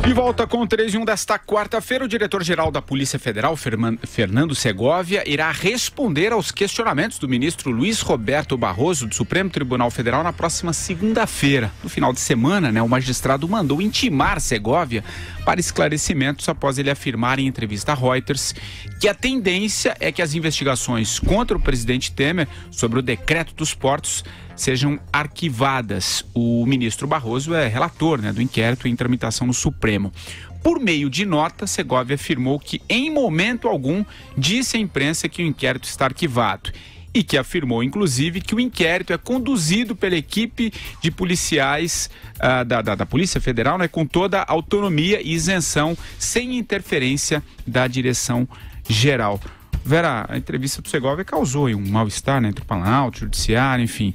De volta com o 3 em 1 desta quarta-feira, o diretor-geral da Polícia Federal, Fernando Segovia, irá responder aos questionamentos do ministro Luiz Roberto Barroso, do Supremo Tribunal Federal, na próxima segunda-feira. No final de semana, o magistrado mandou intimar Segovia para esclarecimentos após ele afirmar em entrevista à Reuters que a tendência é que as investigações contra o presidente Temer sobre o decreto dos portos sejam arquivadas. O ministro Barroso é relator do inquérito em tramitação no Supremo. Por meio de nota, Segovia afirmou que em momento algum disse à imprensa que o inquérito está arquivado e que afirmou, inclusive, que o inquérito é conduzido pela equipe de policiais da Polícia Federal, com toda a autonomia e isenção, sem interferência da direção geral. Vera, a entrevista do Segovia causou um mal-estar entre o Planalto, o Judiciário, enfim.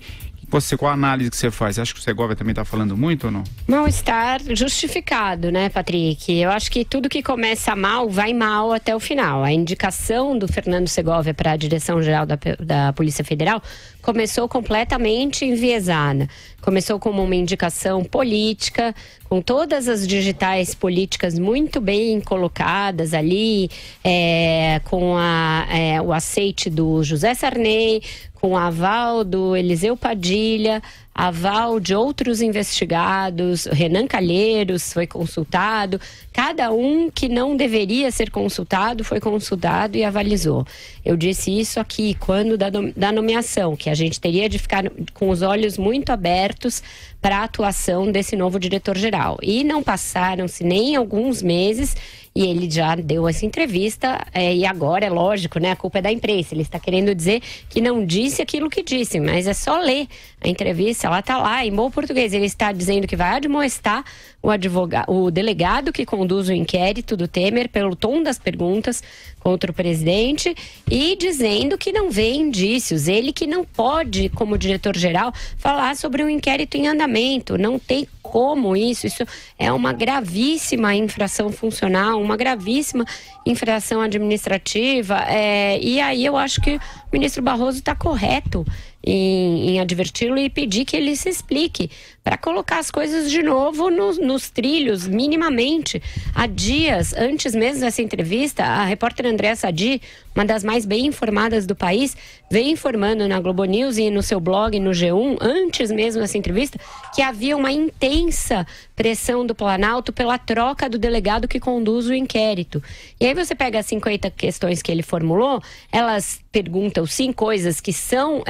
Qual a análise que você faz? Acha que o Segovia também está falando muito ou não? Mal-estar justificado, Patrick? Eu acho que tudo que começa mal, vai mal até o final. A indicação do Fernando Segovia para a direção-geral da Polícia Federal começou completamente enviesada. Começou como uma indicação política, com todas as digitais políticas muito bem colocadas ali, com o aceite do José Sarney, com o aval do Eliseu Padilha, aval de outros investigados, Renan Calheiros foi consultado, cada um que não deveria ser consultado foi consultado e avalizou. Eu disse isso aqui quando da nomeação, que a gente teria de ficar com os olhos muito abertos para a atuação desse novo diretor-geral. E não passaram-se nem alguns meses e ele já deu essa entrevista, e agora é lógico, a culpa é da imprensa. Ele está querendo dizer que não disse aquilo que disse, mas é só ler a entrevista, ela está lá em bom português. Ele está dizendo que vai admoestar o delegado que conduz o inquérito do Temer pelo tom das perguntas contra o presidente e dizendo que não vê indícios. Ele que não pode, como diretor-geral, falar sobre um inquérito em andamento. Não tem como isso é uma gravíssima infração funcional, uma gravíssima infração administrativa, e aí eu acho que o ministro Barroso está correto em adverti-lo e pedir que ele se explique para colocar as coisas de novo nos trilhos, minimamente. Há dias, antes mesmo dessa entrevista, a repórter Andréa Sadi, uma das mais bem informadas do país, vem informando na Globo News e no seu blog, no G1, antes mesmo dessa entrevista, que havia uma intensa pressão do Planalto pela troca do delegado que conduz o inquérito. E aí você pega as 50 questões que ele formulou, elas perguntam sim coisas que são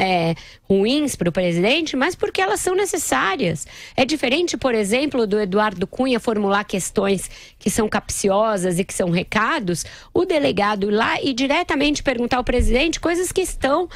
ruins para o presidente, mas porque elas são necessárias. É diferente, por exemplo, do Eduardo Cunha formular questões que são capciosas e que são recados, o delegado ir lá e diretamente perguntar ao presidente coisas que estão,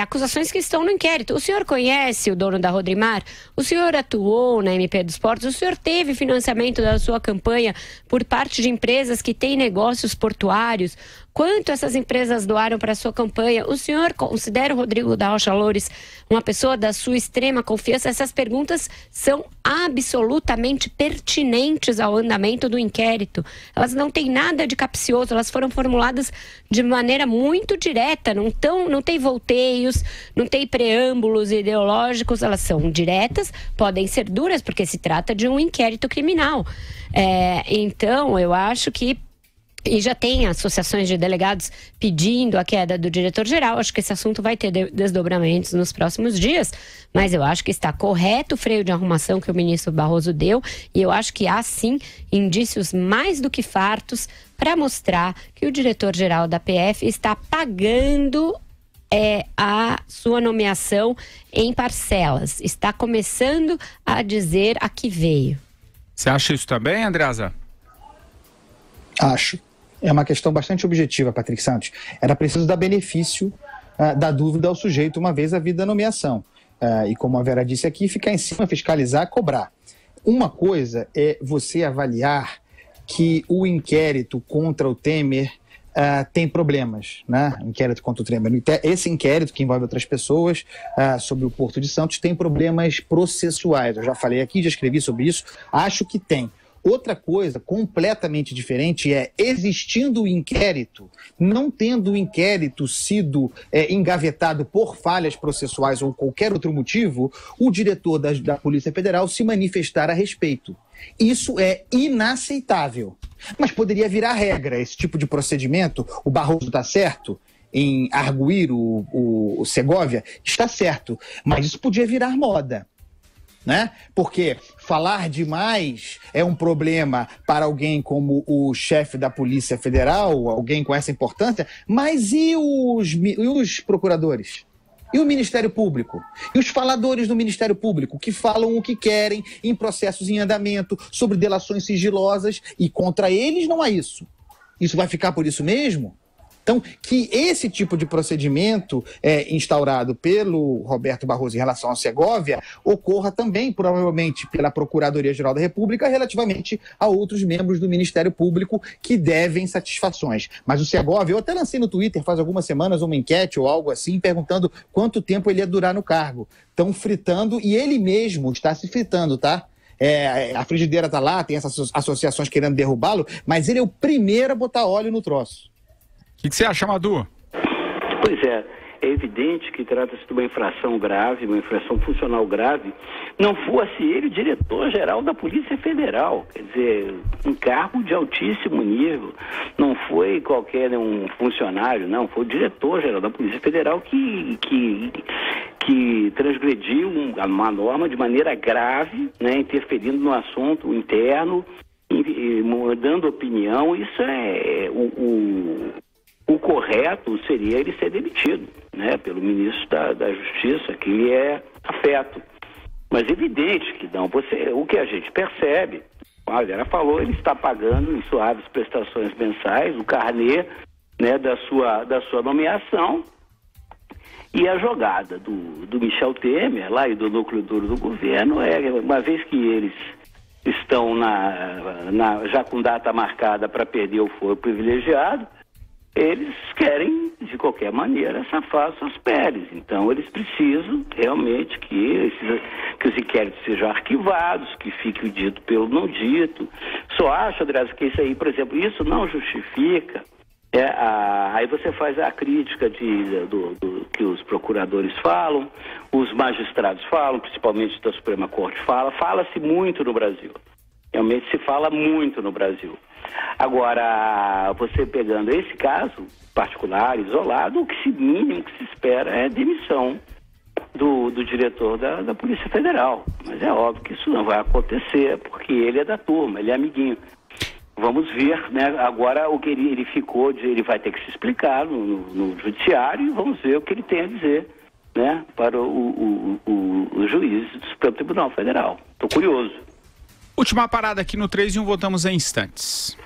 acusações que estão no inquérito. O senhor conhece o dono da Rodrimar? O senhor atuou na MP dos Portos? O senhor teve financiamento da sua campanha por parte de empresas que têm negócios portuários? Quanto essas empresas doaram para a sua campanha? O senhor considera o Rodrigo da Rocha Loures uma pessoa da sua extrema confiança? Essas perguntas são absolutamente pertinentes ao andamento do inquérito. Elas não têm nada de capcioso, elas foram formuladas de maneira muito direta, não tem volteios, não tem preâmbulos ideológicos, elas são diretas, podem ser duras, porque se trata de um inquérito criminal. Então, eu acho que e já tem associações de delegados pedindo a queda do diretor-geral. Acho que esse assunto vai ter desdobramentos nos próximos dias, mas eu acho que está correto o freio de arrumação que o ministro Barroso deu, e eu acho que há sim indícios mais do que fartos para mostrar que o diretor-geral da PF está pagando a sua nomeação em parcelas. Está começando a dizer a que veio. Você acha isso também, Andreasa? Acho. É uma questão bastante objetiva, Patrick Santos. Era preciso dar benefício da dúvida ao sujeito uma vez havida a nomeação. E como a Vera disse aqui, ficar em cima, fiscalizar, cobrar. Uma coisa é você avaliar que o inquérito contra o Temer tem problemas, Inquérito contra o Temer. Esse inquérito, que envolve outras pessoas, sobre o Porto de Santos, tem problemas processuais. Eu já falei aqui, já escrevi sobre isso. Acho que tem. Outra coisa completamente diferente é, existindo o inquérito, não tendo o inquérito sido engavetado por falhas processuais ou qualquer outro motivo, o diretor da Polícia Federal se manifestar a respeito. Isso é inaceitável. Mas poderia virar regra esse tipo de procedimento. O Barroso está certo em arguir o Segovia? Está certo. Mas isso podia virar moda, né? Porque falar demais é um problema para alguém como o chefe da Polícia Federal, alguém com essa importância, mas e os procuradores? E o Ministério Público? E os faladores do Ministério Público, que falam o que querem em processos em andamento, sobre delações sigilosas, e contra eles não há isso. Isso vai ficar por isso mesmo? Então, que esse tipo de procedimento instaurado pelo Roberto Barroso em relação ao Segovia ocorra também, provavelmente, pela Procuradoria-Geral da República relativamente a outros membros do Ministério Público que devem satisfações. Mas o Segovia, eu até lancei no Twitter faz algumas semanas uma enquete ou algo assim, perguntando quanto tempo ele ia durar no cargo. Estão fritando e ele mesmo está se fritando, tá? A frigideira está lá, tem essas associações querendo derrubá-lo, mas ele é o primeiro a botar óleo no troço. O que você acha, Madu? Pois é evidente que trata-se de uma infração grave, uma infração funcional grave, não fosse ele o diretor-geral da Polícia Federal, quer dizer, um cargo de altíssimo nível, não foi qualquer um funcionário, não, foi o diretor-geral da Polícia Federal que transgrediu uma norma de maneira grave, né, interferindo no assunto interno, dando opinião. Isso é o correto seria ele ser demitido, né, pelo ministro da Justiça, que lhe é afeto. Mas é evidente que não. O que a gente percebe, a Vera falou, ele está pagando em suaves prestações mensais o carnê, né, da sua nomeação, e a jogada do Michel Temer, lá e do núcleo duro do governo, uma vez que eles estão já com data marcada para perder o foro privilegiado, eles querem, de qualquer maneira, safar suas peles. Então, eles precisam realmente que os inquéritos sejam arquivados, que fique o dito pelo não dito. Só acho, André, que isso aí, por exemplo, isso não justifica. Aí você faz a crítica que os procuradores falam, os magistrados falam, principalmente da Suprema Corte fala-se muito no Brasil. Realmente se fala muito no Brasil. Agora, você pegando esse caso particular, isolado, o mínimo que se espera é a demissão do diretor da Polícia Federal. Mas é óbvio que isso não vai acontecer, porque ele é da turma, ele é amiguinho. Vamos ver, né? Agora o que ele vai ter que se explicar no judiciário, e vamos ver o que ele tem a dizer, né, para o juiz do Supremo Tribunal Federal. Estou curioso. Última parada aqui no 3 e 1, voltamos em instantes.